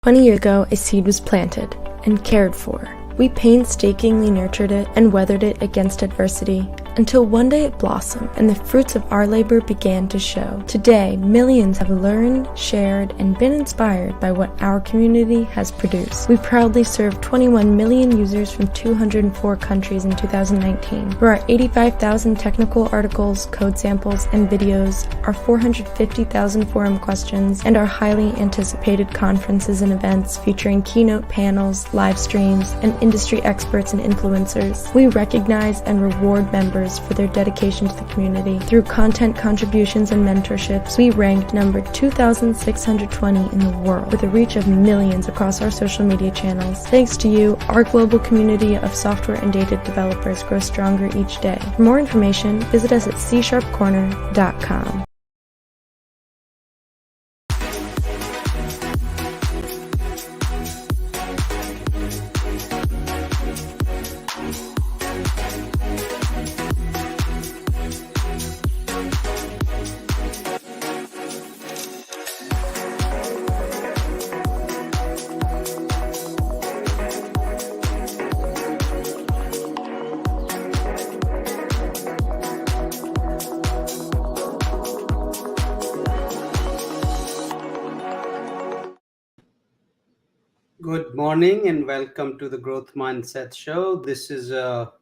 20 years ago, a seed was planted and cared for. We painstakingly nurtured it and weathered it against adversity until one day it blossomed and the fruits of our labor began to show. Today, millions have learned, shared, and been inspired by what our community has produced. We proudly serve 21 million users from 204 countries in 2019. For our 85,000 technical articles, code samples, and videos, our 450,000 forum questions, and our highly anticipated conferences and events featuring keynote panels, live streams, and industry experts and influencers. We recognize and reward members for their dedication to the community. Through content contributions and mentorships, we ranked number 2,620 in the world with a reach of millions across our social media channels. Thanks to you, our global community of software and data developers grows stronger each day. For more information, visit us at csharpcorner.com. Good morning and welcome to the Growth Mindset Show. This is a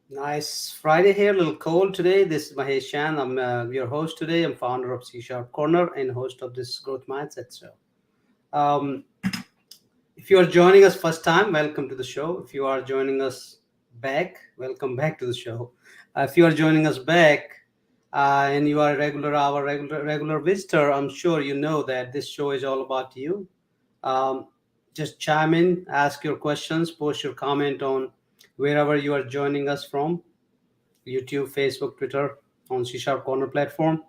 nice Friday here, a little cold today. This is Mahesh Chan. I'm your host today. I'm founder of C Sharp Corner and host of this Growth Mindset Show. If you are joining us first time, welcome to the show. If you are joining us back, welcome back to the show. If you are joining us back and you are our regular visitor, I'm sure you know that this show is all about you. Just chime in, ask your questions, post your comment on wherever you are joining us from, YouTube, Facebook, Twitter, on C Sharp Corner platform.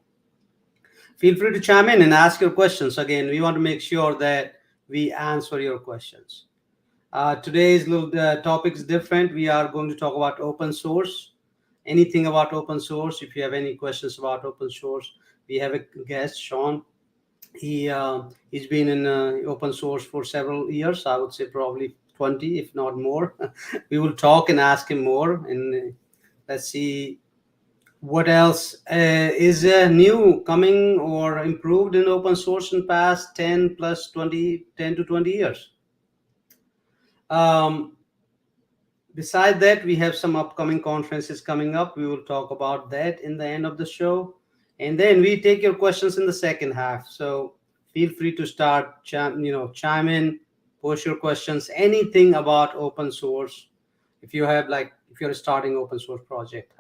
Feel free to chime in and ask your questions. Again, we want to make sure that we answer your questions. Today's little topic is different. We are going to talk about open source, anything about open source. If you have any questions about open source, we have a guest, Sean. He's been in open source for several years. I would say probably 20, if not more. We will talk and ask him more, and let's see what else is new, coming, or improved in open source in past 10 to 20 years. Besides that, we have some upcoming conferences coming up. We will talk about that in the end of the show. And then we take your questions in the second half. So feel free to start, chime in, post your questions, anything about open source. If you're starting open source project,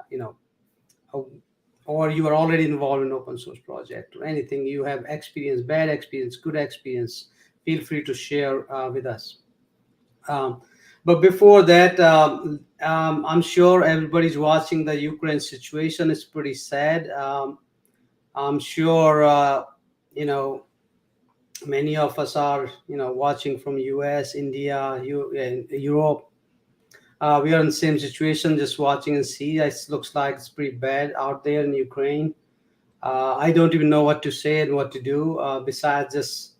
or you are already involved in open source project, or anything you have experience, bad experience, good experience, feel free to share with us. But before that, I'm sure everybody's watching the Ukraine situation. It's pretty sad. I'm sure, many of us are, watching from US, India, Europe. We are in the same situation, just watching and see. It looks like it's pretty bad out there in Ukraine. I don't even know what to say and what to do besides just,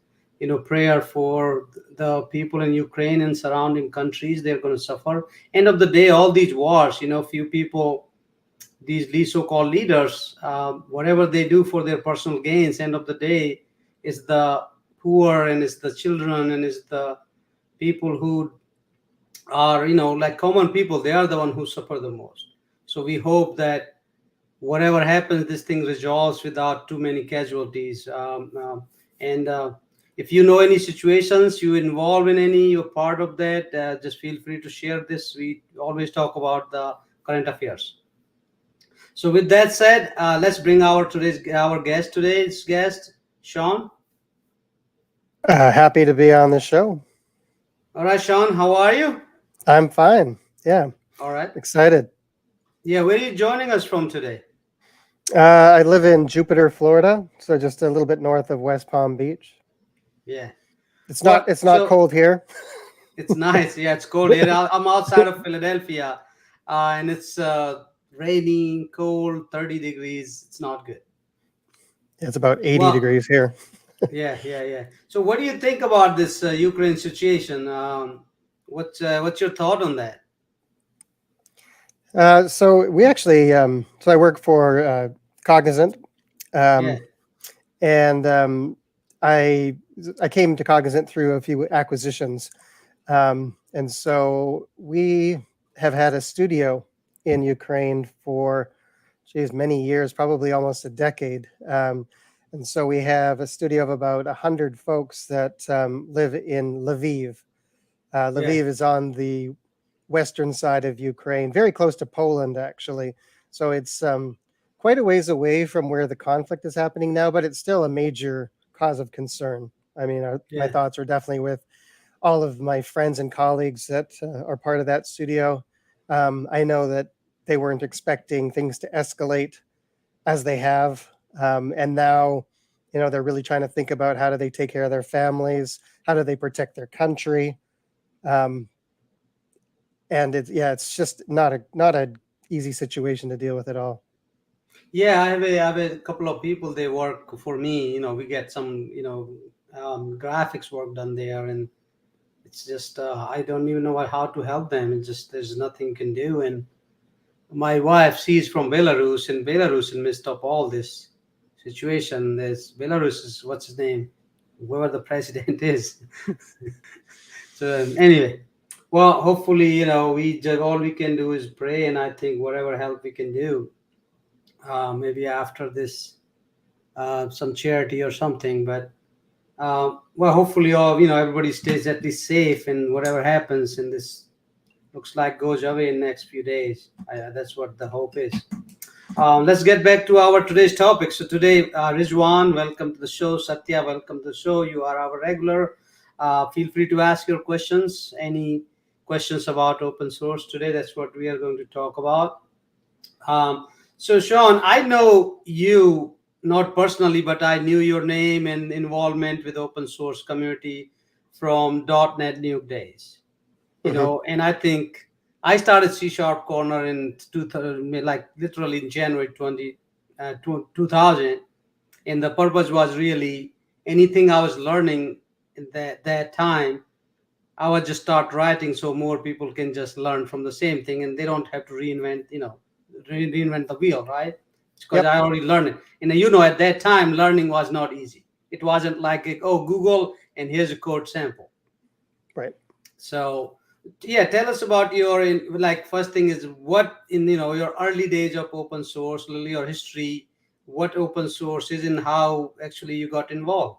prayer for the people in Ukraine and surrounding countries. They're going to suffer. End of the day, all these wars, few people, these so-called leaders, whatever they do for their personal gains, end of the day is the poor and it's the children and it's the people who are, like common people. They are the one who suffer the most. So we hope that whatever happens, this thing resolves without too many casualties. If you know any situations, you involved in any, you're part of that, just feel free to share this. We always talk about the current affairs. So with that said, let's bring our today's guest, Sean. Happy to be on the show. All right, Sean, how are you? I'm fine. Yeah. All right. Excited. Yeah, where are you joining us from today? I live in Jupiter, Florida, so just a little bit north of West Palm Beach. Yeah. It's not cold here. It's nice. Yeah, it's cold here. I'm outside of Philadelphia, and it's raining, cold, 30 degrees. It's not good. It's about 80 degrees here. Yeah. So, what do you think about this Ukraine situation? What's your thought on that? So we actually, so I work for Cognizant, Yeah, um, and I I came to Cognizant through a few acquisitions, and so we have had a studio in Ukraine for, geez, many years, probably almost a decade. And so we have a studio of about 100 folks that live in Lviv. yeah, Lviv is on the western side of Ukraine, very close to Poland, actually. So it's quite a ways away from where the conflict is happening now, but it's still a major cause of concern. I mean, my yeah, thoughts are definitely with all of my friends and colleagues that are part of that studio. I know that they weren't expecting things to escalate as they have. And now, they're really trying to think about how do they take care of their families? How do they protect their country? Um, and it's just not a easy situation to deal with at all. yeah. I have a couple of people. They work for me. We get some graphics work done there, and it's just I don't even know how to help them. It's just there's nothing you can do. And my wife, she's from Belarus, and Belarus in midst of all this situation. There's Belarus is what's his name, whoever the president is. So anyway, well, hopefully, we just all we can do is pray, and I think whatever help we can do, maybe after this, some charity or something. But well, hopefully, all everybody stays at least safe, and whatever happens in this looks like goes away in the next few days. That's what the hope is. Let's get back to our today's topic. So today, Rizwan, welcome to the show. Satya, welcome to the show. You are our regular. Feel free to ask your questions. Any questions about open source today? That's what we are going to talk about. So Sean, I know you not personally, but I knew your name and involvement with open source community from .NET Nuke days. Mhm. And I think I started C Sharp Corner in 2000, like literally in January 2000. And the purpose was really anything I was learning in that time, I would just start writing so more people can just learn from the same thing and they don't have to reinvent the wheel, right? Because Yep. I already learned it. And at that time, learning was not easy. It wasn't like, oh, Google, and here's a code sample. Right. So, yeah, tell us about first thing is what in your early days of open source, your history, what open source is and how actually you got involved.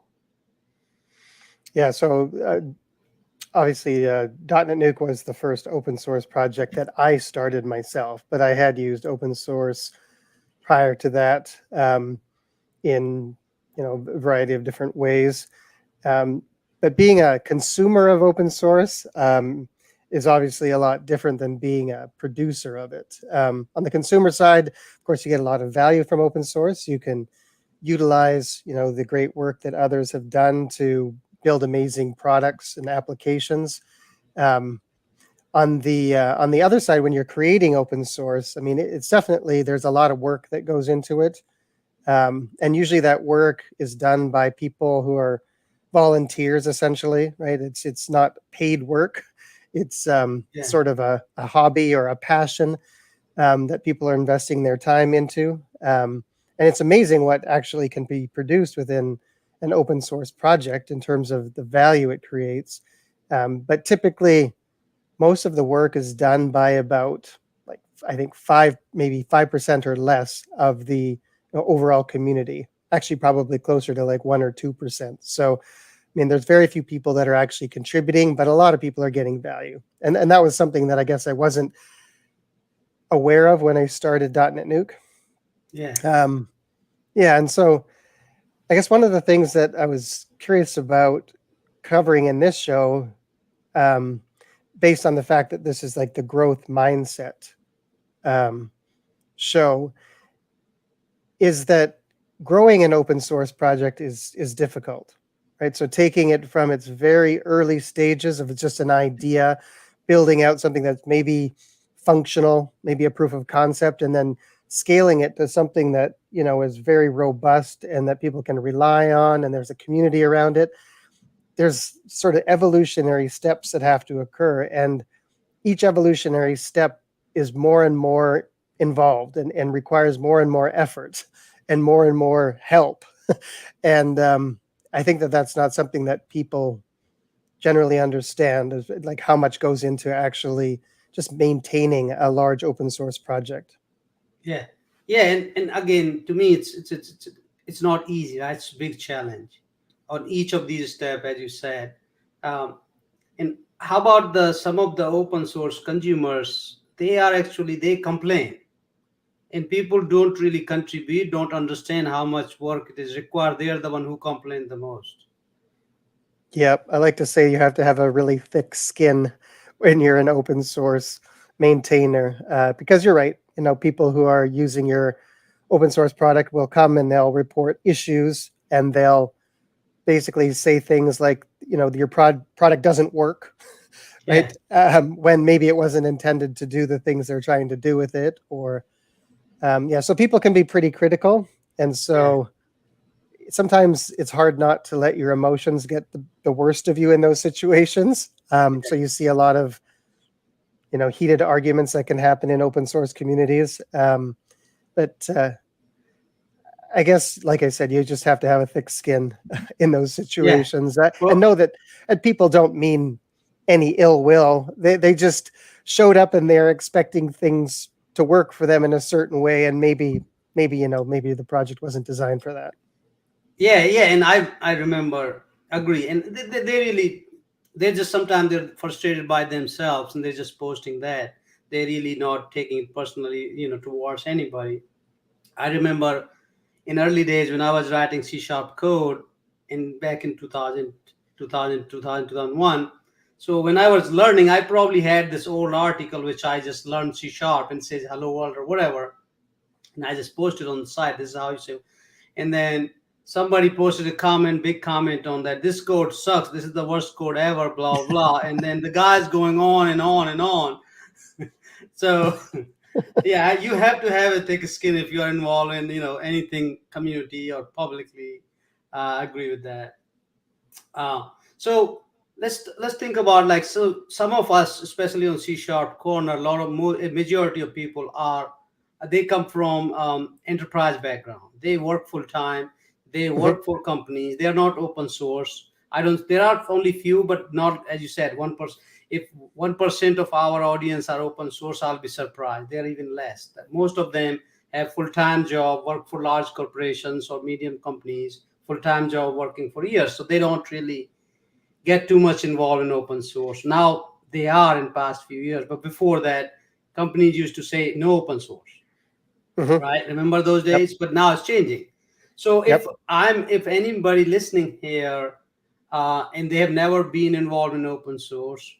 Yeah. So obviously, .NET Nuke was the first open source project that I started myself, but I had used open source prior to that in a variety of different ways. But being a consumer of open source is obviously a lot different than being a producer of it. On the consumer side, of course, you get a lot of value from open source. You can utilize, the great work that others have done to build amazing products and applications. Um, on the other side, when you're creating open source, I mean, it's definitely there's a lot of work that goes into it, and usually that work is done by people who are volunteers, essentially, right? It's not paid work. It's Yeah. sort of a hobby or a passion that people are investing their time into. And it's amazing what actually can be produced within an open source project in terms of the value it creates. But typically, most of the work is done by about, like, I think 5% or less of the overall community. Actually, probably closer to like 1 or 2%. So, I mean, there's very few people that are actually contributing, but a lot of people are getting value. And that was something that I guess I wasn't aware of when I started .NET Nuke. Yeah. Yeah, and so I guess one of the things that I was curious about covering in this show, um, based on the fact that this is like the growth mindset um, show, is that growing an open source project is difficult, right? So taking it from its very early stages of just an idea, building out something that's maybe functional, maybe a proof of concept, and then scaling it to something that, is very robust and that people can rely on, and there's a community around it. There's sort of evolutionary steps that have to occur, and each evolutionary step is more and more involved and requires more and more effort and more help. And I think that that's not something that people generally understand, is like how much goes into actually just maintaining a large open source project. Yeah, yeah, and again, to me, it's not easy, right? It's a big challenge on each of these steps, as you said. Um, and how about some of the open source consumers? They complain, and people don't really contribute, don't understand how much work it is required. They are the one who complain the most. Yeah, I like to say you have to have a really thick skin when you're an open source maintainer, because you're right. People who are using your open source product will come and they'll report issues, and they'll basically say things like, your product doesn't work, right? When maybe it wasn't intended to do the things they're trying to do with it, or so people can be pretty critical, and so sometimes it's hard not to let your emotions get the worst of you in those situations. So you see a lot of heated arguments that can happen in open source communities. But I guess, like I said, you just have to have a thick skin in those situations, and know that people don't mean any ill will. They just showed up and they're expecting things to work for them in a certain way, and maybe the project wasn't designed for that. Yeah, and I remember, agree, and they're just, sometimes they're frustrated by themselves and they're just posting that. They're really not taking it personally, towards anybody. I remember in early days when I was writing C# code back in 2001. So when I was learning, I probably had this old article which I just learned C# and says hello world or whatever, and I just posted on the site. This is how you say, and then somebody posted a big comment on that. This code sucks. This is the worst code ever, blah, blah. And then the guy's going on and on and on. So, yeah, you have to have a thick skin if you're involved in, anything community or publicly. I agree with that. So let's think about, so some of us, especially on C# corner, a majority of people they come from enterprise background. They work full time. They work for companies. They are not open source. There are only few, but not, as you said, 1%. If 1% of our audience are open source, I'll be surprised. They're even less. Most of them have full-time job, work for large corporations or medium companies, full-time job working for years. So they don't really get too much involved in open source. Now they are in past few years, but before that, companies used to say no open source, right? Remember those days? But now it's changing. So if anybody listening here and they have never been involved in open source,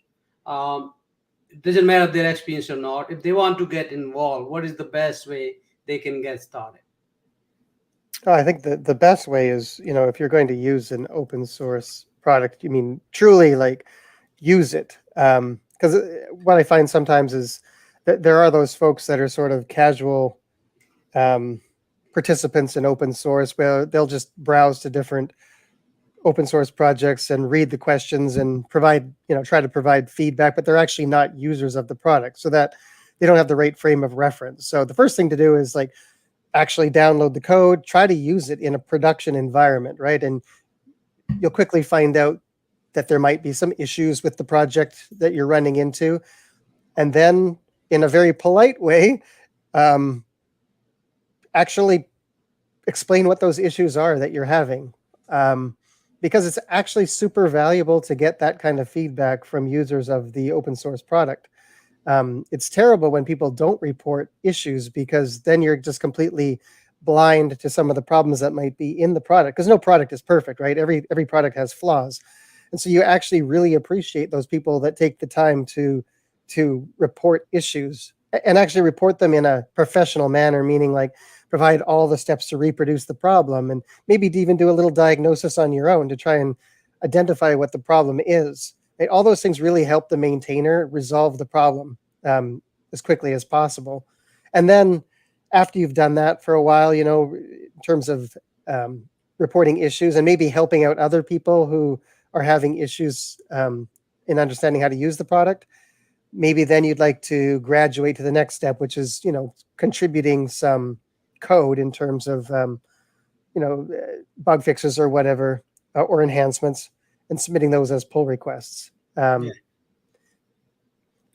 it doesn't matter their experience or not. If they want to get involved, what is the best way they can get started? I think the best way is, if you're going to use an open source product, truly use it. Because what I find sometimes is that there are those folks that are sort of casual participants in open source, where they'll just browse to different open source projects and read the questions and try to provide feedback, but they're actually not users of the product, so that they don't have the right frame of reference. So the first thing to do is actually download the code, try to use it in a production environment, right? And you'll quickly find out that there might be some issues with the project that you're running into. And then in a very polite way, actually explain what those issues are that you're having. Because it's actually super valuable to get that kind of feedback from users of the open source product. It's terrible when people don't report issues, because then you're just completely blind to some of the problems that might be in the product, because no product is perfect, right? Every product has flaws. And so you actually really appreciate those people that take the time to report issues, and actually report them in a professional manner, meaning provide all the steps to reproduce the problem, and maybe even do a little diagnosis on your own to try and identify what the problem is. Right? All those things really help the maintainer resolve the problem as quickly as possible. And then after you've done that for a while, in terms of reporting issues and maybe helping out other people who are having issues in understanding how to use the product, maybe then you'd like to graduate to the next step, which is, contributing some code in terms of, bug fixes or whatever, or enhancements, and submitting those as pull requests. Yeah.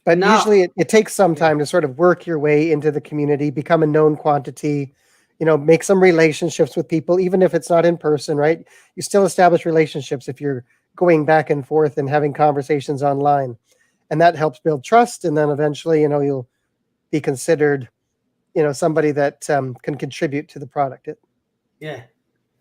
But Now- usually it takes some time to sort of work your way into the community, become a known quantity, make some relationships with people, even if it's not in person, right? You still establish relationships if you're going back and forth and having conversations online. And that helps build trust. And then eventually, you'll be considered, somebody that can contribute to the product. Yeah.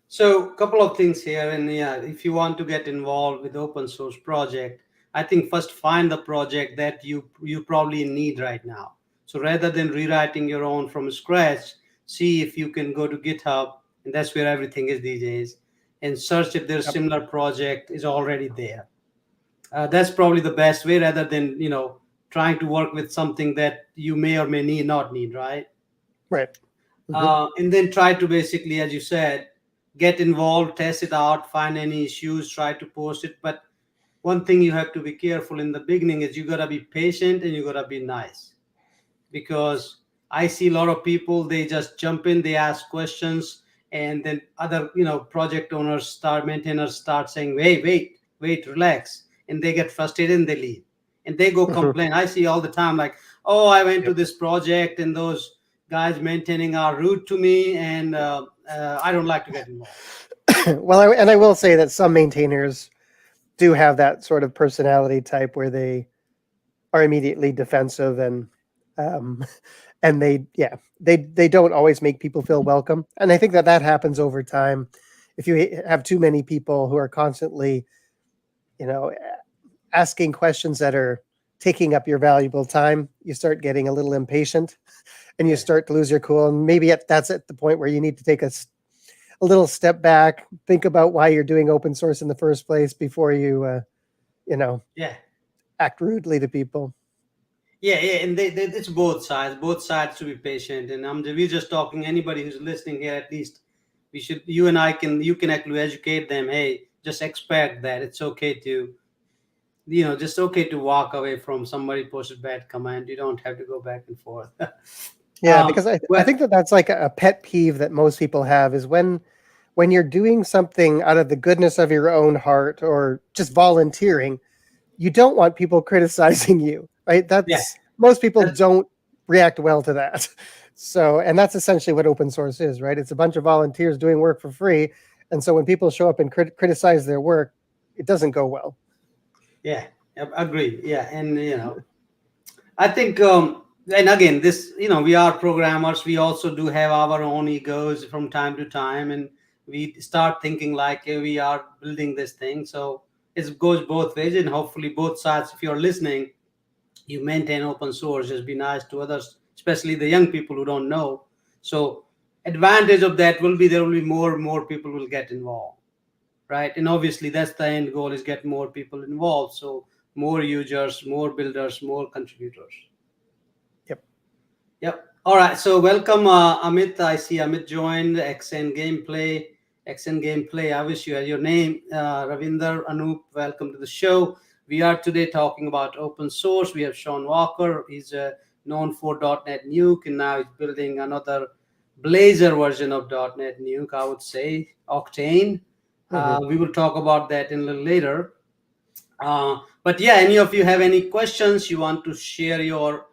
So a couple of things here. And yeah, if you want to get involved with open source project, I think first find the project that you probably need right now. So rather than rewriting your own from scratch, see if you can go to GitHub, and that's where everything is these days, and search if there's similar project is already there. That's probably the best way, rather than trying to work with something that you may or may not need, right? Right. And then try to basically, as you said, get involved, test it out, find any issues, try to post it. But one thing you have to be careful in the beginning is you gotta be patient and you gotta be nice, because I see a lot of people, they just jump in, they ask questions, and then other project owners maintainers start saying, wait, relax, and they get frustrated and they leave and they go complain. I see all the time, like, oh, I went to this project and those guys maintaining are rude to me, and I don't like to get involved. Well, I will say that some maintainers do have that sort of personality type where they are immediately defensive, and they don't always make people feel welcome. And I think that happens over time. If you have too many people who are constantly, asking questions that are taking up your valuable time, you start getting a little impatient, and you start to lose your cool. And maybe that's at the point where you need to take a little step back, think about why you're doing open source in the first place before you, act rudely to people. Yeah, and it's both sides. Both sides to be patient. And we're just talking. Anybody who's listening here, at least you and I you can actually educate them. Hey, just expect that it's okay to, just okay to walk away from somebody posted bad comment. You don't have to go back and forth. Yeah, because I think that's like a pet peeve that most people have is when you're doing something out of the goodness of your own heart or just volunteering, you don't want people criticizing you, right? Most people don't react well to that. So, and that's essentially what open source is, right? It's a bunch of volunteers doing work for free. And so when people show up and criticize their work, it doesn't go well. Yeah, agree. Yeah, and I think, and again, this, we are programmers. We also do have our own egos from time to time, and we start thinking like, hey, we are building this thing. So it goes both ways, and hopefully both sides. If you're listening, you maintain open source. Just be nice to others, especially the young people who don't know. So advantage of that will be there will be more people will get involved. Right. And obviously that's the end goal, is get more people involved. So more users, more builders, more contributors. Yep. All right. So welcome, Amit. I see Amit joined. XN Gameplay. I wish you had your name. Ravinder, Anup, welcome to the show. We are today talking about open source. We have Sean Walker. He's known for .NET Nuke, and now he's building another Blazor version of .NET Nuke, I would say, Octane. We will talk about that in a little later. But yeah, any of you have any questions, you want to share your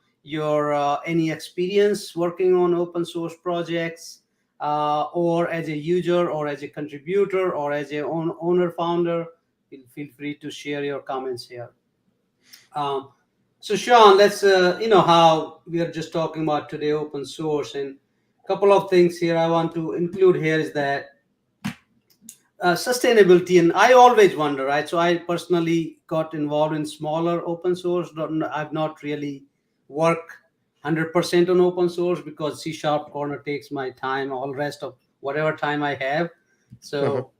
any experience working on open source projects, or as a user or as a contributor or as a owner founder, feel free to share your comments here. So Sean, let's how we are just talking about today open source, and a couple of things here I want to include here is that sustainability. And I always wonder, right? So I personally got involved in smaller open source. I've not really worked 100% on open source because C# Corner takes my time, all rest of whatever time I have. So,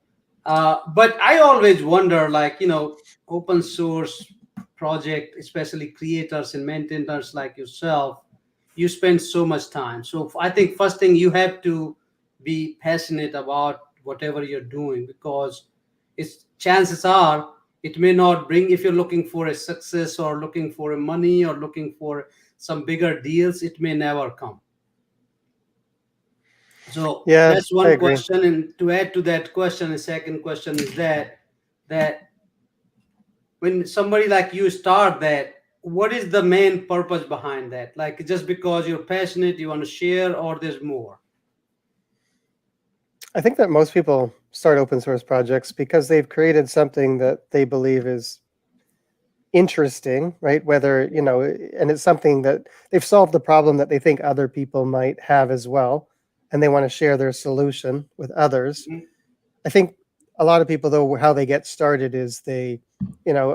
but I always wonder, like, open source project, especially creators and maintainers like yourself, you spend so much time. So I think first thing, you have to be passionate about whatever you're doing, because it's chances are it may not bring, if you're looking for a success or looking for a money or looking for some bigger deals, it may never come. So Yeah, that's I one agree. question. And to add to that question, the second question is that when somebody like you start that, what is the main purpose behind that? Like, just because you're passionate, you want to share, or there's more? I think that most people start open source projects because they've created something that they believe is interesting, right? Whether, and it's something that they've solved the problem that they think other people might have as well, and they want to share their solution with others. Mhm. I think a lot of people, though, how they get started is they,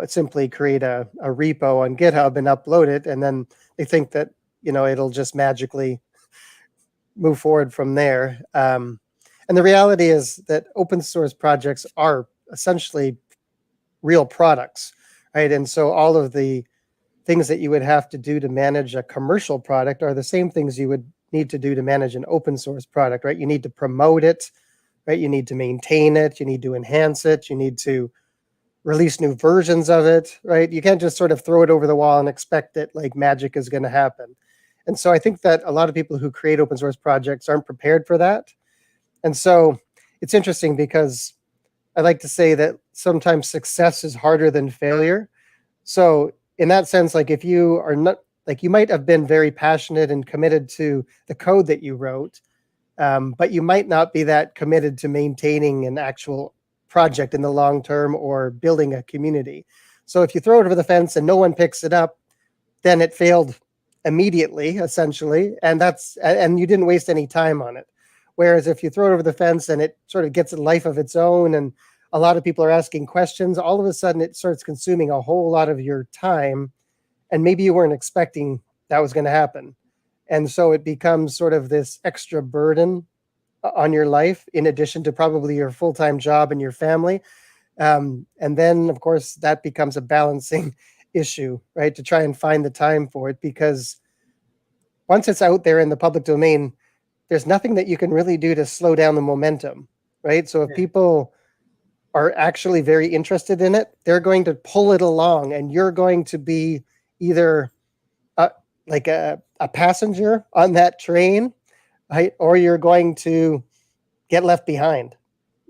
simply create a repo on GitHub and upload it, and then they think that, it'll just magically move forward from there. And the reality is that open source projects are essentially real products, right? And so all of the things that you would have to do to manage a commercial product are the same things you would need to do to manage an open source product, right? You need to promote it, right? You need to maintain it. You need to enhance it. You need to release new versions of it, right? You can't just sort of throw it over the wall and expect that like magic is going to happen. And so I think that a lot of people who create open source projects aren't prepared for that. And so it's interesting because I like to say that sometimes success is harder than failure. So in that sense, like if you are not, like you might have been very passionate and committed to the code that you wrote, but you might not be that committed to maintaining an actual project in the long term or building a community. So if you throw it over the fence and no one picks it up, then it failed immediately, essentially, and you didn't waste any time on it. Whereas if you throw it over the fence and it sort of gets a life of its own and a lot of people are asking questions, all of a sudden it starts consuming a whole lot of your time, and maybe you weren't expecting that was going to happen. And so it becomes sort of this extra burden on your life, in addition to probably your full-time job and your family. And then, of course, that becomes a balancing issue, right? To try and find the time for it, because once it's out there in the public domain, there's nothing that you can really do to slow down the momentum, right? So if Yeah. people are actually very interested in it, they're going to pull it along, and you're going to be either like a passenger on that train, right? Or you're going to get left behind,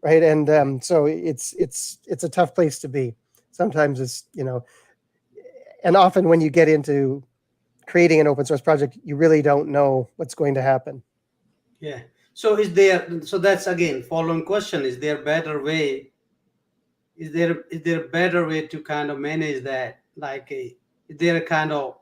right? And so it's a tough place to be. Sometimes it's, and often when you get into creating an open source project, you really don't know what's going to happen. Yeah. So that's again following question: Is there a better way? Is there a better way to kind of manage that? Like, is there a kind of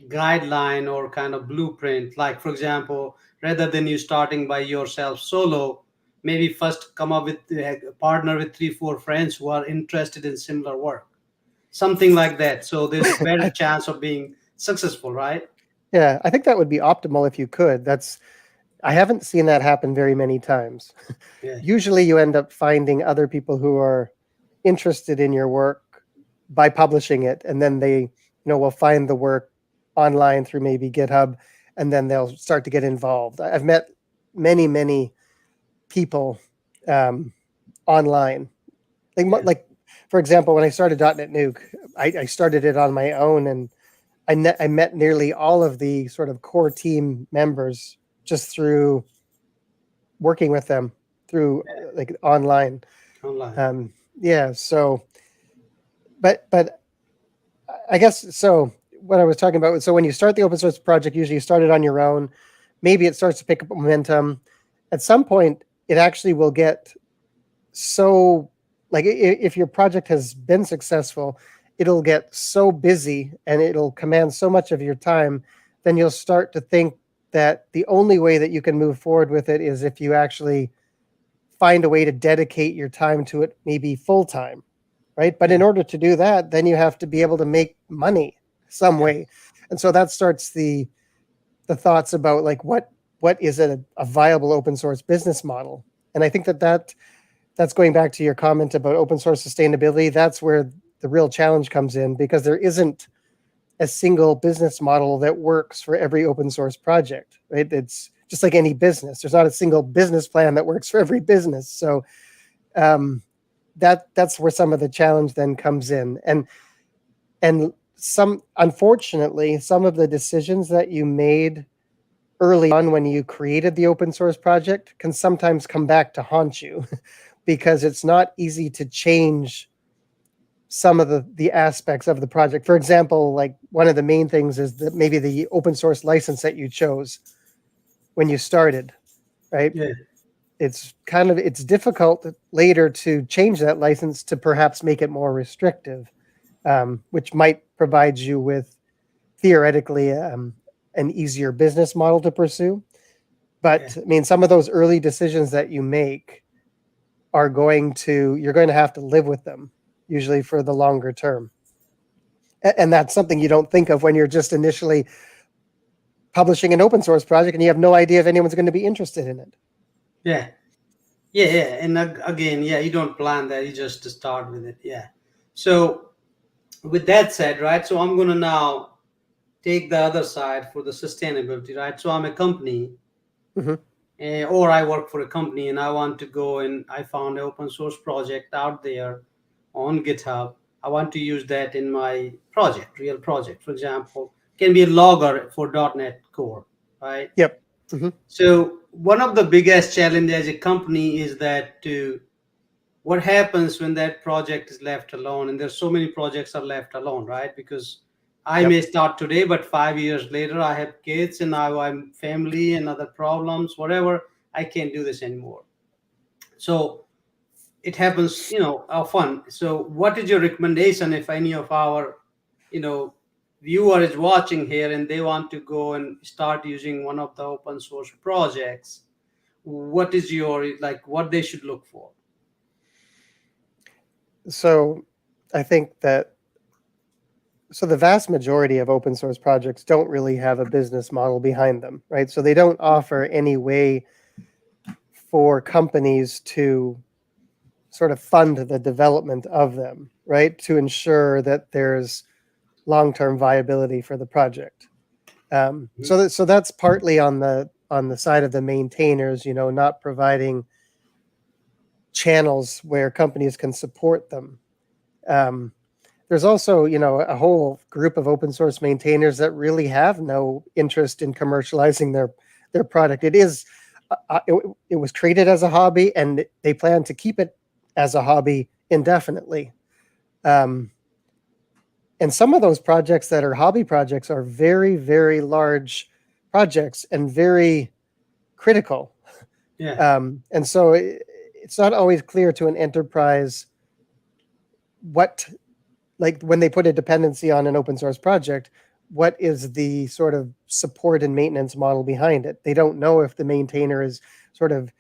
guideline or kind of blueprint? Like, for example, rather than you starting by yourself solo, maybe first come up with a partner with 3-4 friends who are interested in similar work, something like that. So there's a better chance of being successful, right? Yeah, I think that would be optimal if you could. I haven't seen that happen very many times. Yeah. Usually you end up finding other people who are interested in your work by publishing it, and then they, will find the work online through maybe GitHub, and then they'll start to get involved. I've met many people online. Like for example, when I started .NET Nuke, I started it on my own, and I met nearly all of the sort of core team members just through working with them through like online. Yeah. So, but I guess, so what I was talking about, so when you start the open source project, usually you start it on your own. Maybe it starts to pick up momentum. At some point, it actually will get so, like if your project has been successful, it'll get so busy and it'll command so much of your time, then you'll start to think that the only way that you can move forward with it is if you actually find a way to dedicate your time to it, maybe full time, right? But in order to do that, then you have to be able to make money some way. And so that starts the thoughts about like what is a viable open source business model. And I think that's going back to your comment about open source sustainability. That's where the real challenge comes in, because there isn't a single business model that works for every open source project, right? It's just like any business. There's not a single business plan that works for every business. So that's where some of the challenge then comes in. And unfortunately, some of the decisions that you made early on when you created the open source project can sometimes come back to haunt you because it's not easy to change some of the aspects of the project. For example, like one of the main things is that maybe the open source license that you chose when you started, right? Yeah. It's difficult later to change that license to perhaps make it more restrictive, which might provide you with theoretically an easier business model to pursue. But I mean, some of those early decisions that you make you're going to have to live with them, usually for the longer term. And that's something you don't think of when you're just initially publishing an open source project and you have no idea if anyone's going to be interested in it. Yeah. And again, you don't plan that, you just start with it. So with that said, right, so I'm going to now take the other side for the sustainability, right? So I'm a company, or I work for a company, and I want to go and I found an open source project out there on GitHub. I want to use that in my project, real project. For example, can be a logger for .NET Core, right? Yep. So one of the biggest challenges as a company is that what happens when that project is left alone, and there's so many projects are left alone, right? Because I may start today, but 5 years later, I have kids and now I'm family and other problems, whatever. I can't do this anymore. So it happens, often. So what is your recommendation if any of our, viewer is watching here and they want to go and start using one of the open source projects? What is what they should look for? So I think that the vast majority of open source projects don't really have a business model behind them, right? So they don't offer any way for companies to sort of fund the development of them, right? To ensure that there's long-term viability for the project. So that's partly on the side of the maintainers, not providing channels where companies can support them. There's also, a whole group of open source maintainers that really have no interest in commercializing their product. It was created as a hobby, and they plan to keep it as a hobby indefinitely. And some of those projects that are hobby projects are very, very large projects and very critical. And so it's not always clear to an enterprise when they put a dependency on an open source project, what is the sort of support and maintenance model behind it? They don't know if the maintainer is sort of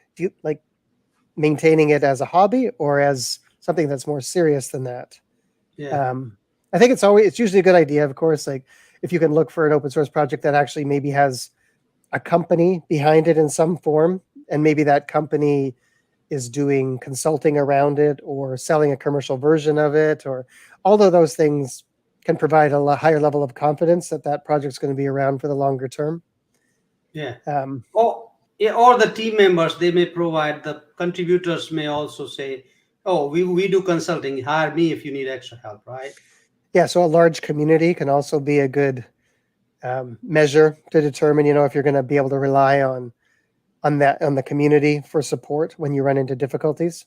maintaining it as a hobby or as something that's more serious than that. I think it's usually a good idea, of course, like if you can look for an open source project that actually maybe has a company behind it in some form, and maybe that company is doing consulting around it or selling a commercial version of it, or all of those things can provide a higher level of confidence that project's going to be around for the longer term. Or the team members, they may provide, the contributors may also say, oh, we do consulting, hire me if you need extra help, right? So a large community can also be a good measure to determine, if you're going to be able to rely on the community for support when you run into difficulties.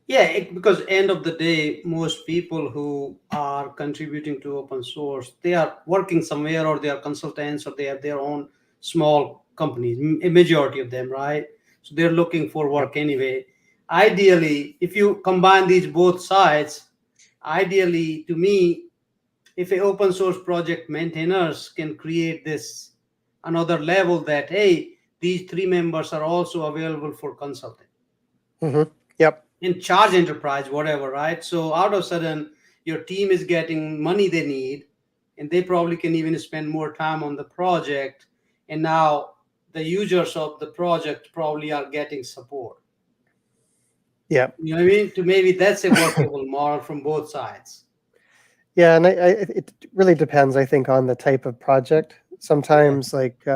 Because end of the day, most people who are contributing to open source, they are working somewhere, or they are consultants, or they have their own small companies, a majority of them, right? So they're looking for work anyway. Ideally, if you combine these both sides, ideally, to me, if an open source project maintainers can create this another level that, hey, these three members are also available for consulting. In charge enterprise, whatever, right? So out of sudden, your team is getting money they need, and they probably can even spend more time on the project. And now the users of the project probably are getting support. You know what I mean? Maybe that's a workable model from both sides. Yeah, and it really depends, I think, on the type of project. Yeah, Sometimes, like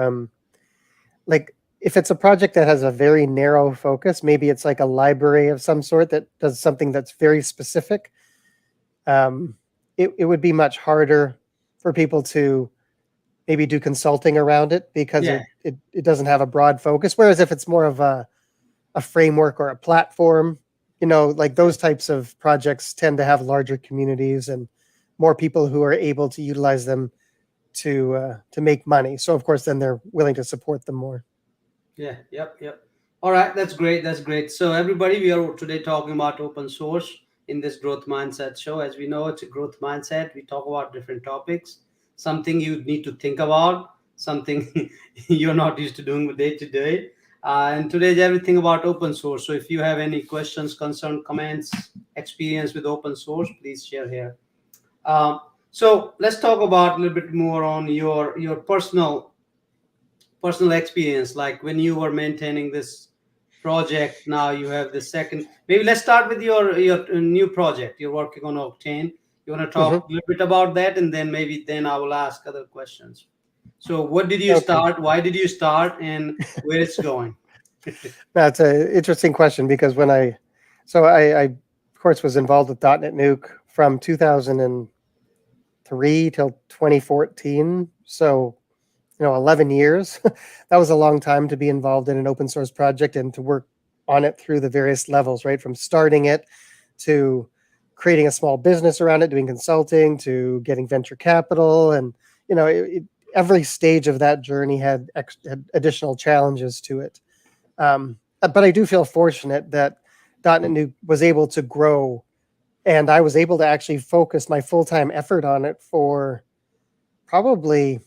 if it's a project that has a very narrow focus, maybe it's like a library of some sort that does something that's very specific. Um, it would be much harder for people to maybe do consulting around it because yeah, it doesn't have a broad focus. Whereas if it's more of a framework or a platform, like yeah. those types of projects tend to have larger communities and more people who are able to utilize them to make money. So of course, then they're willing to support them more. Yeah, yep, yep. All right, that's great. That's great. So, everybody, we are today talking about open source in this growth mindset show. As we know, it's a growth mindset. We talk about different topics, something you need to think about, something you're not used to doing day to day. And today is everything about open source. So, if you have any questions, concern, comments, experience with open source, please share here. Um, so, let's talk about a little bit more on your personal experience, like when you were maintaining this project. Now you have the second. Maybe let's start with your new project you're working on, Octane. You want to Hmm. talk a little bit about that, and then maybe then I will ask other questions. So what did you Okay, start, why did you start, and where it's going? that's an interesting question because I of course was involved with .NET Nuke from 2003 till 2014. So 11 years. That was a long time to be involved in an open source project and to work on it through the various levels, right? From starting it to creating a small business around it, doing consulting, to getting venture capital. And, you know, every stage of that journey had additional challenges to it. But I do feel fortunate that .NET New was able to grow and I was able to actually focus my full-time effort on it for probably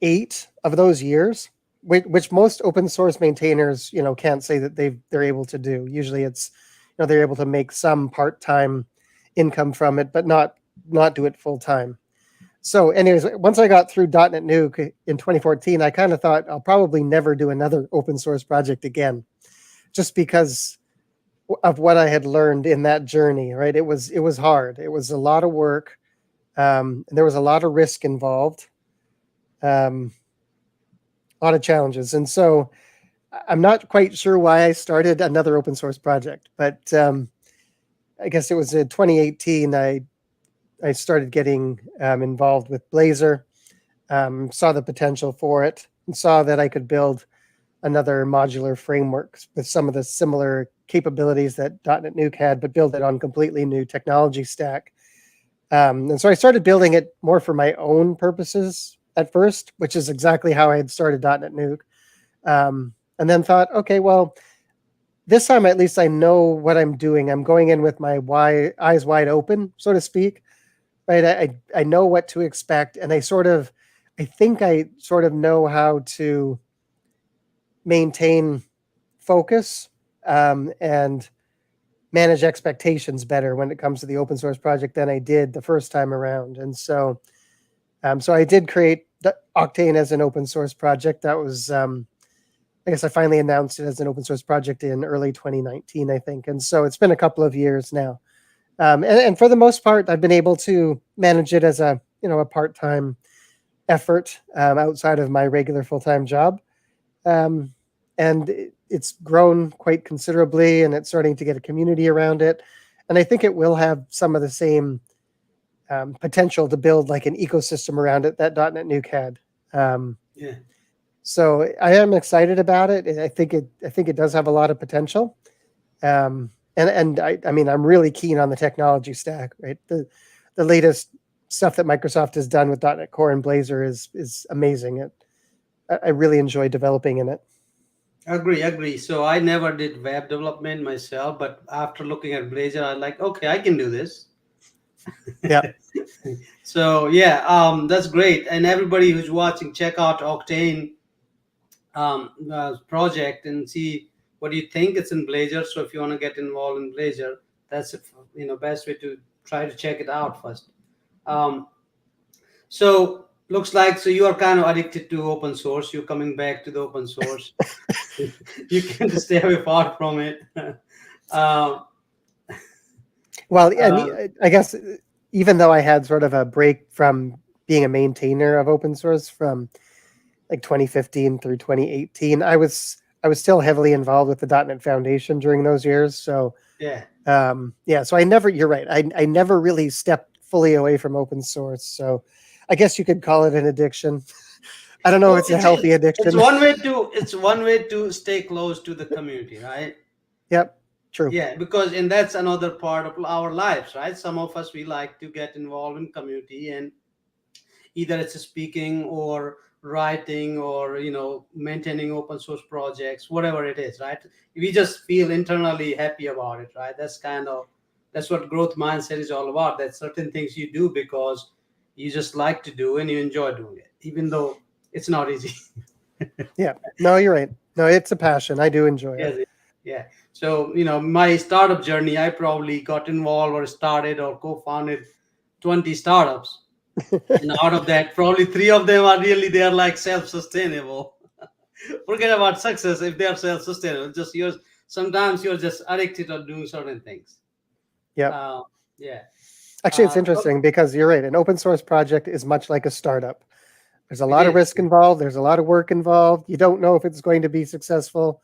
8 of those years, which most open source maintainers, can't say that they're able to do. Usually it's, they're able to make some part-time income from it, but not do it full time. So anyways, once I got through .NET Nuke in 2014, I kind of thought I'll probably never do another open source project again, just because of what I had learned in that journey, right? It was hard. It was a lot of work. And there was a lot of risk involved. Um, a lot of challenges. And so I'm not quite sure why I started another open source project, but I guess it was in 2018 I started getting involved with Blazor, saw the potential for it, and saw that I could build another modular framework with some of the similar capabilities that .NET Nuke had, but build it on completely new technology stack. And so I started building it more for my own purposes at first, which is exactly how I had started .NET Nuke. And then thought, okay, well, this time at least I know what I'm doing. I'm going in with my eyes wide open, so to speak. Right? I know what to expect, and I think I sort of know how to maintain focus and manage expectations better when it comes to the open source project than I did the first time around. And so I did create Octane as an open source project. That was, I guess I finally announced it as an open source project in early 2019, I think. And so it's been a couple of years now. And for the most part, I've been able to manage it as a part-time effort outside of my regular full-time job. And it's grown quite considerably, and it's starting to get a community around it. And I think it will have some of the same potential to build like an ecosystem around it that .NET Nuke had. Yeah, So I am excited about it. I think it does have a lot of potential. And I mean, I'm really keen on the technology stack, right? The latest stuff that Microsoft has done with .NET Core and Blazor is amazing. I really enjoy developing in it. agree. So I never did web development myself, but after looking at Blazor, I like, okay, I can do this. Yeah. So yeah, that's great. And everybody who's watching, check out Octane project and see what you think. It's in Blazor. So if you want to get involved in Blazor, that's best way to try to check it out first. Um, so looks like, so you are kind of addicted to open source. You're coming back to the open source. You can't stay away far from it. Well, uh, and I guess even though I had sort of a break from being a maintainer of open source from like 2015 through 2018, I was still heavily involved with the .NET Foundation during those years. So Yeah. so I never, you're right. I never really stepped fully away from open source. So I guess you could call it an addiction. I don't know if Well, it's a healthy it's addiction. one way to stay close to the community, right? Yep, true. Yeah, because and that's another part of our lives, right? Some of us we like to get involved in community, and either it's speaking or writing or maintaining open source projects, whatever it is, right? We just feel internally happy about it, right? That's what growth mindset is all about. That certain things you do because you just like to do and you enjoy doing it, even though it's not easy. Yeah, no, you're right. No, it's a passion. I do enjoy it. Yes, yeah. So, my startup journey, I probably got involved or started or co-founded 20 startups. And out of that, probably three of them are really, they are like self-sustainable. Forget about success if they are self-sustainable. Sometimes you're just addicted to doing certain things. Yep. Yeah. Actually, it's interesting because you're right. An open source project is much like a startup. There's a lot of is. risk involved. There's a lot of work involved. You don't know if it's going to be successful.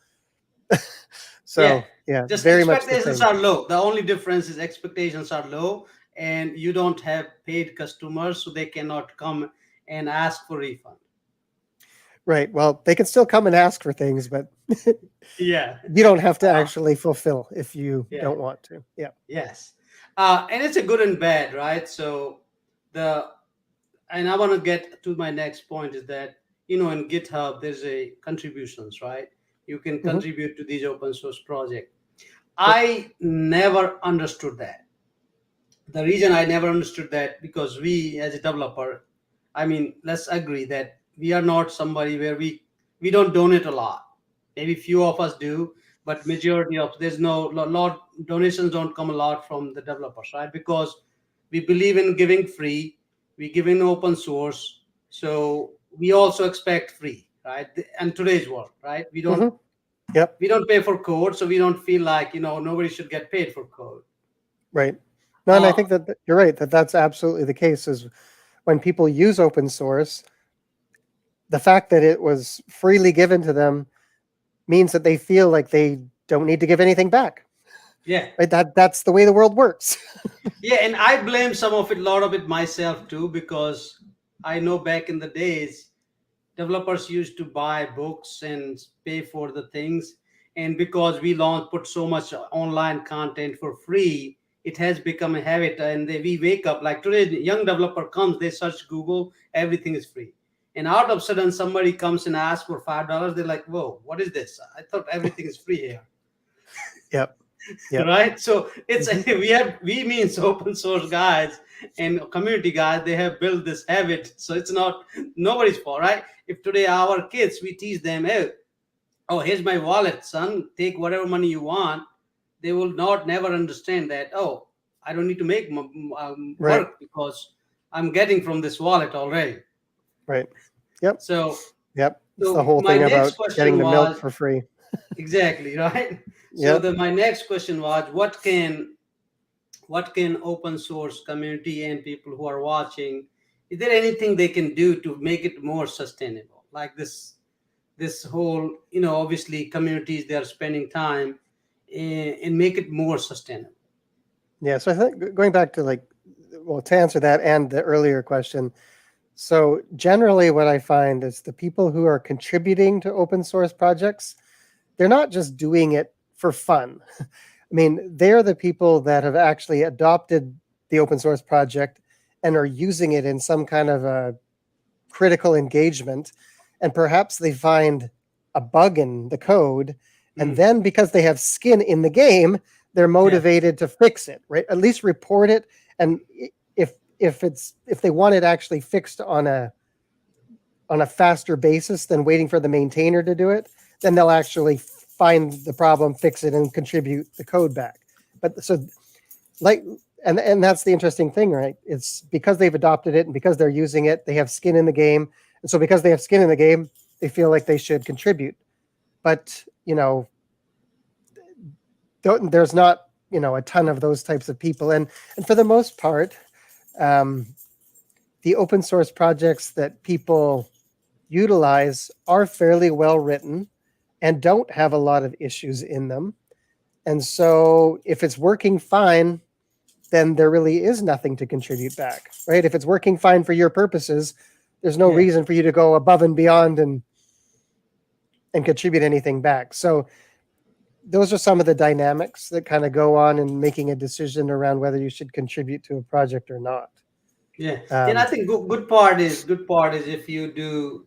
So yeah, just very much the expectations same. are low. The only difference is expectations are low, and you don't have paid customers, so they cannot come and ask for refund. Right. Well, they can still come and ask for things, but Yeah. you don't have to actually fulfill if you Yeah. don't want to. Yeah. Yes. And it's a good and bad, right? So and I want to get to my next point is that, in GitHub, there's a contributions, right? You can contribute to these open source projects. I never understood that. The reason I never understood that, because we as a developer, I mean, let's agree that we are not somebody where we don't donate a lot. Maybe few of us do, but majority of there's no lot donations don't come a lot from the developers, right? Because we believe in giving free, we give in open source, so we also expect free, right? And today's world, right? We don't Yep. we don't pay for code, so we don't feel like nobody should get paid for code. Right. No, and I think that you're right, that's absolutely the case. Is when people use open source, the fact that it was freely given to them means that they feel like they don't need to give anything back. Yeah. Right? That's the way the world works. Yeah, and I blame a lot of it myself too, because I know back in the days, developers used to buy books and pay for the things. And because we put so much online content for free, it has become a habit. And we wake up, like today, the young developer comes, they search Google, everything is free. And out of sudden, somebody comes and asks for $5. They're like, whoa, what is this? I thought everything is free here. Yep. Yep. Right. So it's we means open source guys and community guys, they have built this habit. So it's not nobody's fault, right? If today our kids, we teach them, hey, oh, here's my wallet, son, take whatever money you want, they will never understand that, oh, I don't need to make work because I'm getting from this wallet already. Right. Yep. So yep. It's the whole thing about getting the milk for free. Exactly, right? Yep. So my next question was, what can open source community and people who are watching, is there anything they can do to make it more sustainable? Like this whole, obviously communities, they are spending time and make it more sustainable. Yeah. So I think going back to to answer that and the earlier question, so generally what I find is the people who are contributing to open source projects, they're not just doing it for fun. I mean, they're the people that have actually adopted the open source project and are using it in some kind of a critical engagement. And perhaps they find a bug in the code. And then because they have skin in the game, they're motivated to fix it, right? At least report it. And if they want it actually fixed on a faster basis than waiting for the maintainer to do it, then they'll actually find the problem, fix it, and contribute the code back. But so and that's the interesting thing, right? It's because they've adopted it and because they're using it, they have skin in the game. And so because they have skin in the game, they feel like they should contribute. But, there's not, a ton of those types of people. And for the most part, The open source projects that people utilize are fairly well written and don't have a lot of issues in them. And so if it's working fine, then there really is nothing to contribute back, right? If it's working fine for your purposes, there's no Yeah. reason for you to go above and beyond and contribute anything back. So those are some of the dynamics that kind of go on in making a decision around whether you should contribute to a project or not. Yeah, and I think good part is if you do,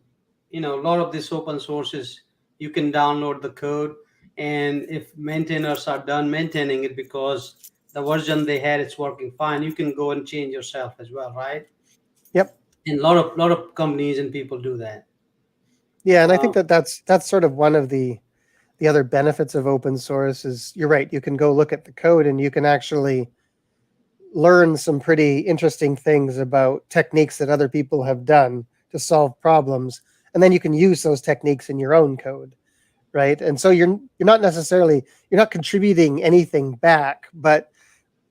a lot of this open sources, you can download the code, and if maintainers are done maintaining it because the version they had it's working fine, you can go and change yourself as well, right? Yep. And a lot of companies and people do that. Yeah, and I think that's sort of one of the other benefits of open source is you're right. You can go look at the code and you can actually learn some pretty interesting things about techniques that other people have done to solve problems, and then you can use those techniques in your own code, right? And so you're not contributing anything back, but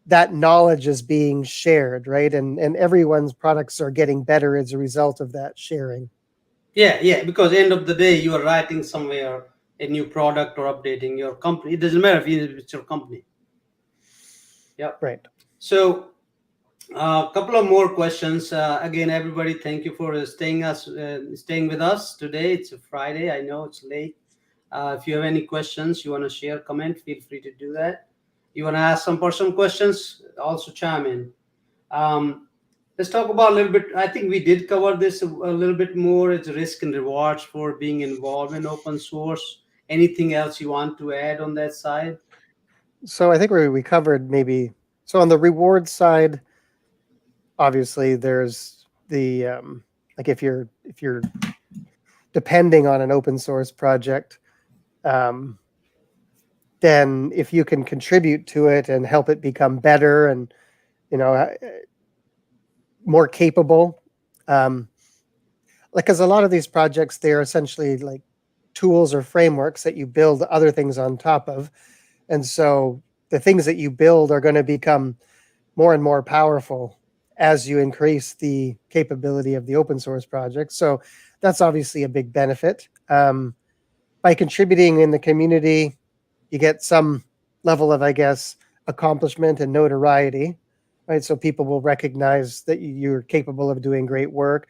that knowledge is being shared, right? And everyone's products are getting better as a result of that sharing. Yeah, because end of the day you are writing somewhere a new product or updating your company. It doesn't matter if it's your company. Yeah. Right. So a couple of more questions. Again, everybody, thank you for staying with us today. It's a Friday. I know it's late. If you have any questions, you want to share, comment, feel free to do that. You want to ask some personal questions, also chime in. Let's talk about a little bit. I think we did cover this a little bit more. It's risk and rewards for being involved in open source. Anything else you want to add on that side? So I think we covered maybe, so on the reward side, obviously there's the like if you're depending on an open source project, then if you can contribute to it and help it become better and more capable, like because a lot of these projects, they're essentially like tools or frameworks that you build other things on top of, and so the things that you build are going to become more and more powerful as you increase the capability of the open source project. So that's obviously a big benefit. By contributing in the community, you get some level of, I guess, accomplishment and notoriety, right? So people will recognize that you're capable of doing great work.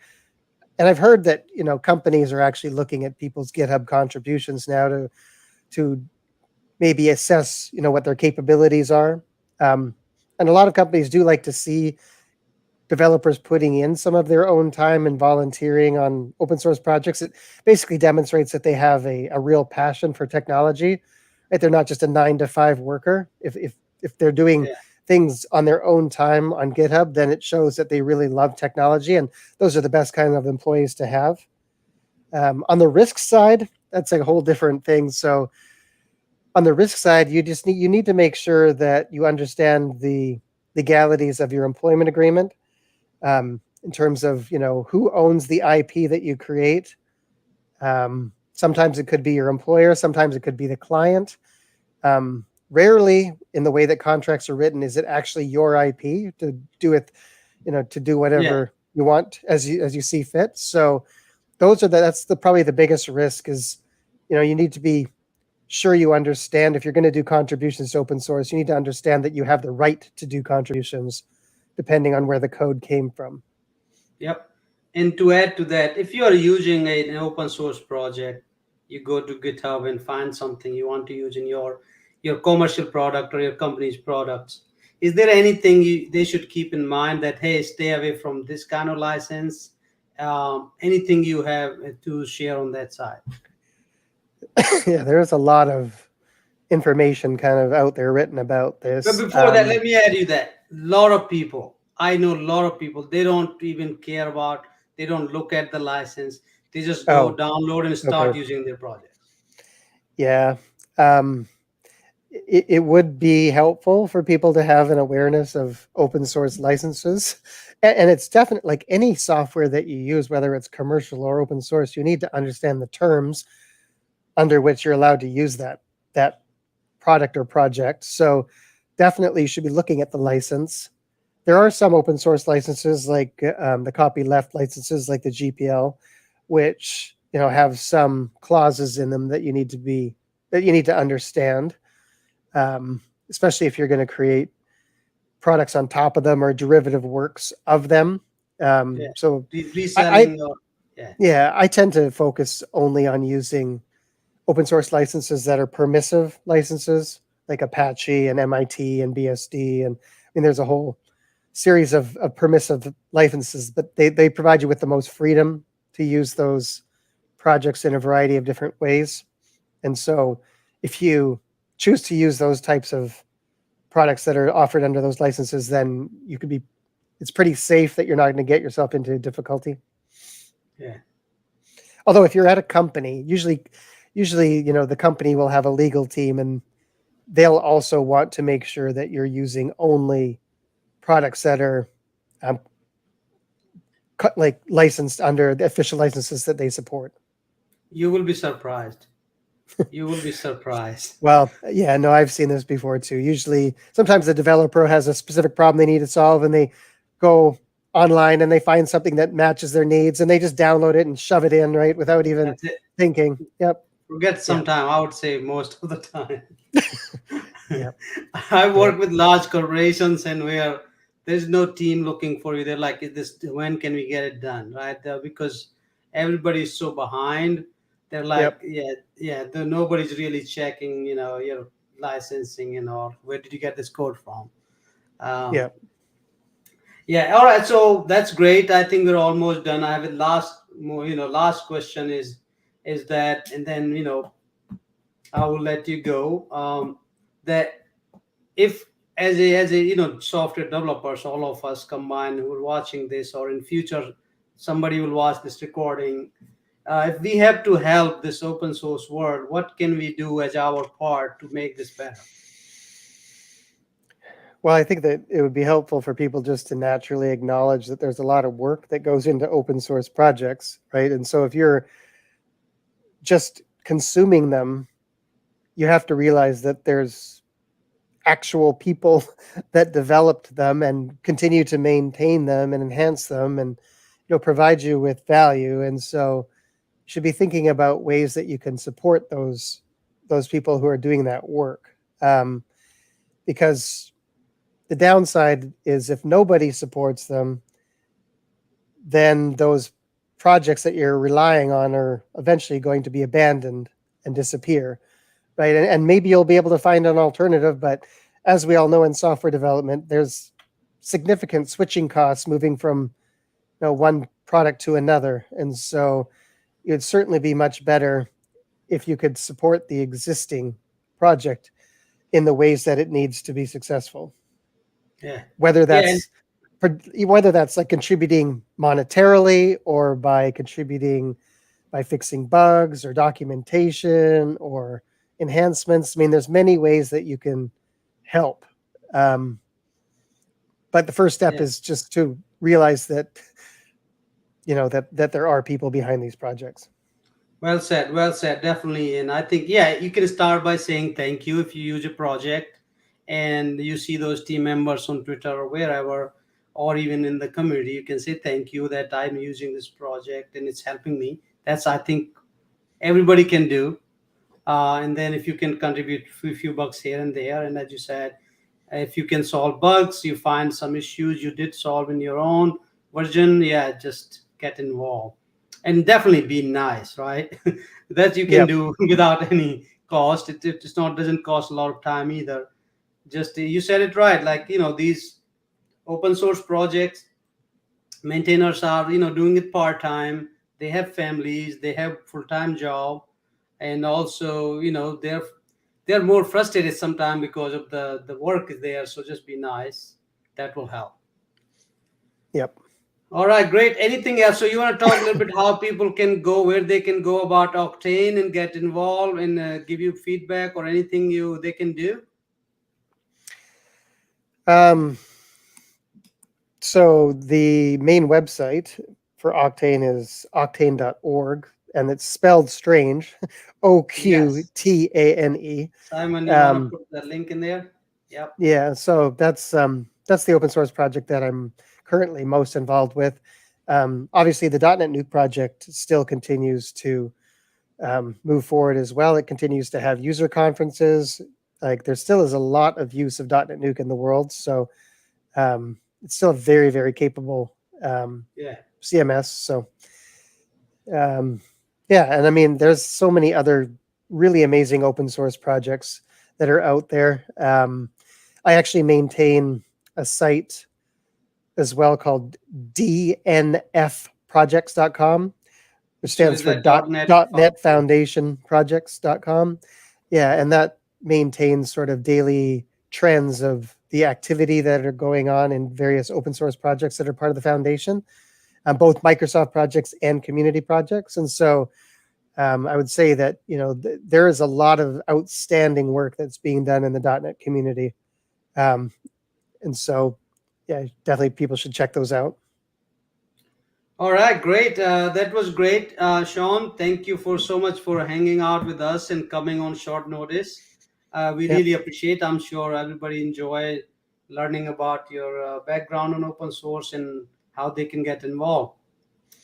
And I've heard that, companies are actually looking at people's GitHub contributions now to maybe assess, what their capabilities are. And a lot of companies do like to see developers putting in some of their own time and volunteering on open source projects. It basically demonstrates that they have a real passion for technology, right? They're not just a 9-to-5 worker. If they're doing things on their own time on GitHub, then it shows that they really love technology, and those are the best kind of employees to have. On the risk side, that's a whole different thing. So on the risk side, you need to make sure that you understand the legalities of your employment agreement, in terms of who owns the IP that you create. Sometimes it could be your employer, sometimes it could be the client. Rarely, in the way that contracts are written, is it actually your IP to do it, to do whatever you want as you see fit. So that's probably the biggest risk is, you need to be sure you understand if you're going to do contributions to open source, you need to understand that you have the right to do contributions depending on where the code came from. Yep. And to add to that, if you are using an open source project, you go to GitHub and find something you want to use in your commercial product or your company's products. Is there anything they should keep in mind that, hey, stay away from this kind of license? Anything you have to share on that side? Yeah, there's a lot of information kind of out there written about this. But before that, let me add you that I know a lot of people, they don't even care about, they don't look at the license. They just go download and start using their projects. Yeah. It would be helpful for people to have an awareness of open source licenses. And it's definitely like any software that you use, whether it's commercial or open source, you need to understand the terms under which you're allowed to use that product or project. So definitely you should be looking at the license. There are some open source licenses like the copyleft licenses, like the GPL, which have some clauses in them that you need to understand, especially if you're going to create products on top of them or derivative works of them. Yeah. So Reselling or I tend to focus only on using open source licenses that are permissive licenses, like Apache and MIT and BSD, and there's a whole series of permissive licenses, but they provide you with the most freedom to use those projects in a variety of different ways. And so if you choose to use those types of products that are offered under those licenses, then it's pretty safe that you're not going to get yourself into difficulty. Yeah. Although if you're at a company, usually, the company will have a legal team, and they'll also want to make sure that you're using only products that are like licensed under the official licenses that they support. You will be surprised. You will be surprised. Well, yeah, no, I've seen this before too. Usually, sometimes the developer has a specific problem they need to solve, and they go online and they find something that matches their needs, and they just download it and shove it in, right, without even thinking. Yep. Forget some time. I would say most of the time. Yep. I work with large corporations, and where there's no team looking for you. They're like, when can we get it done, right? Because everybody is so behind. They're like, nobody's really checking, your licensing, where did you get this code from? Yeah. Yeah. All right. So that's great. I think we're almost done. I have a last question is that, and then, I will let you go. That if as a software developers, all of us combined who are watching this, or in future, somebody will watch this recording. If we have to help this open source world, what can we do as our part to make this better? Well, I think that it would be helpful for people just to naturally acknowledge that there's a lot of work that goes into open source projects, right? And so if you're just consuming them, you have to realize that there's actual people that developed them and continue to maintain them and enhance them and provide you with value. And so you should be thinking about ways that you can support those people who are doing that work, because the downside is if nobody supports them, then those projects that you're relying on are eventually going to be abandoned and disappear, right? And maybe you'll be able to find an alternative, but as we all know in software development, there's significant switching costs moving from one product to another. And so it'd certainly be much better if you could support the existing project in the ways that it needs to be successful. Yeah. Whether that's like contributing monetarily, or by contributing by fixing bugs or documentation or enhancements. I mean, there's many ways that you can help. But the first step is just to realize that, that there are people behind these projects. Well said. Definitely. And I think, you can start by saying thank you if you use a project and you see those team members on Twitter or wherever, or even in the community. You can say thank you that I'm using this project and it's helping me. That's, I think, everybody can do. And then if you can contribute a few bucks here and there, and as you said, if you can solve bugs, you find some issues you did solve in your own version, just get involved. And definitely be nice, right? That you can do without any cost. It doesn't cost a lot of time either. Just, you said it right, like, these open source projects, maintainers are, doing it part-time. They have families, they have full-time job. And also, they're more frustrated sometimes because of the work is there. So just be nice. That will help. Yep. All right, great. Anything else? So you want to talk a little bit how people can go, where they can go about Octane and get involved and give you feedback or anything they can do? So the main website for Octane is octane.org, and it's spelled strange, OQTANE. Simon, you want to put that link in there? Yep. Yeah, so that's that's the open source project that I'm currently most involved with. Obviously, the .NET Nuke project still continues to move forward as well. It continues to have user conferences. Like there still is a lot of use of .NET Nuke in the world, so it's still a very, very capable CMS. So yeah, and I mean, there's so many other really amazing open source projects that are out there. I actually maintain a site as well called dnfprojects.com, which stands for .NET Foundation Projects.com. Yeah, and that maintains sort of daily trends of the activity that are going on in various open source projects that are part of the foundation, both Microsoft projects and community projects. And so I would say that, there is a lot of outstanding work that's being done in the .NET community. And so, yeah, definitely people should check those out. All right, great. That was great, Sean. Thank you so much for hanging out with us and coming on short notice. We really appreciate. I'm sure everybody enjoyed learning about your background on open source and how they can get involved.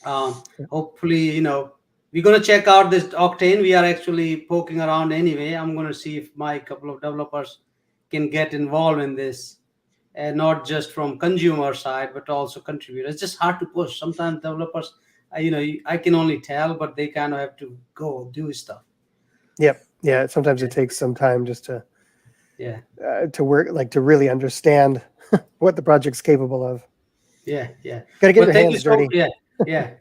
Hopefully, we're going to check out this Octane. We are actually poking around anyway. I'm going to see if my couple of developers can get involved in this, and not just from consumer side, but also contribute. It's just hard to push. Sometimes developers, I can only tell, but they kind of have to go do stuff. Yep. Yeah. Sometimes it takes some time just to work, like to really understand what the project's capable of. Yeah. Got to get your hands dirty. Yeah.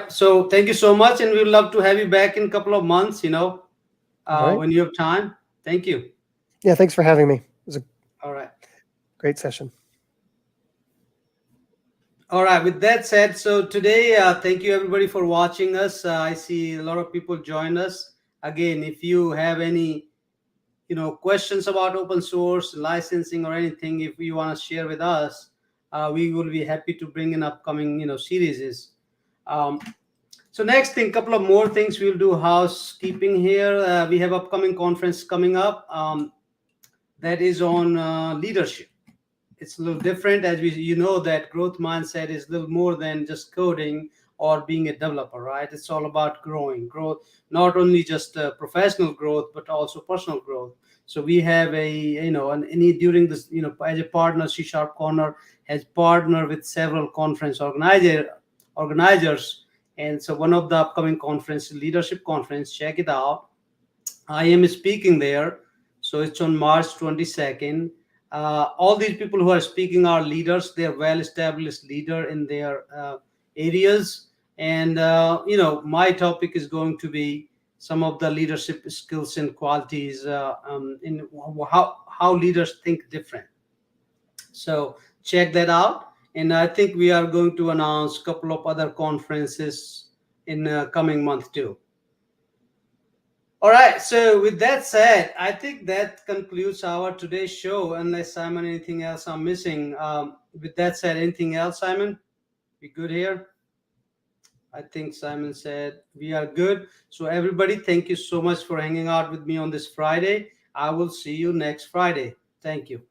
So thank you so much, and we'd love to have you back in a couple of months. When you have time. Thank you. Yeah. Thanks for having me. It was all right. Great session. All right. With that said, so today, thank you everybody for watching us. I see a lot of people join us. Again, if you have any, questions about open source licensing or anything, if you want to share with us, we will be happy to bring in upcoming, series. So next thing, couple of more things we'll do housekeeping here. We have upcoming conference coming up. That is on leadership. It's a little different, as you know that growth mindset is a little more than just coding or being a developer, right? It's all about growth, not only just professional growth, but also personal growth. So we have during this, as a partner, C# Corner has partnered with several conference organizers. And so one of the upcoming conference, leadership conference, check it out. I am speaking there. So it's on March 22nd. All these people who are speaking are leaders. They're well-established leader in their areas. And, my topic is going to be some of the leadership skills and qualities in how leaders think different. So check that out. And I think we are going to announce a couple of other conferences in the coming month too. All right. So with that said, I think that concludes our today's show, unless Simon, anything else I'm missing. With that said, anything else, Simon? We good here? I think Simon said we are good. So everybody, thank you so much for hanging out with me on this Friday. I will see you next Friday. Thank you.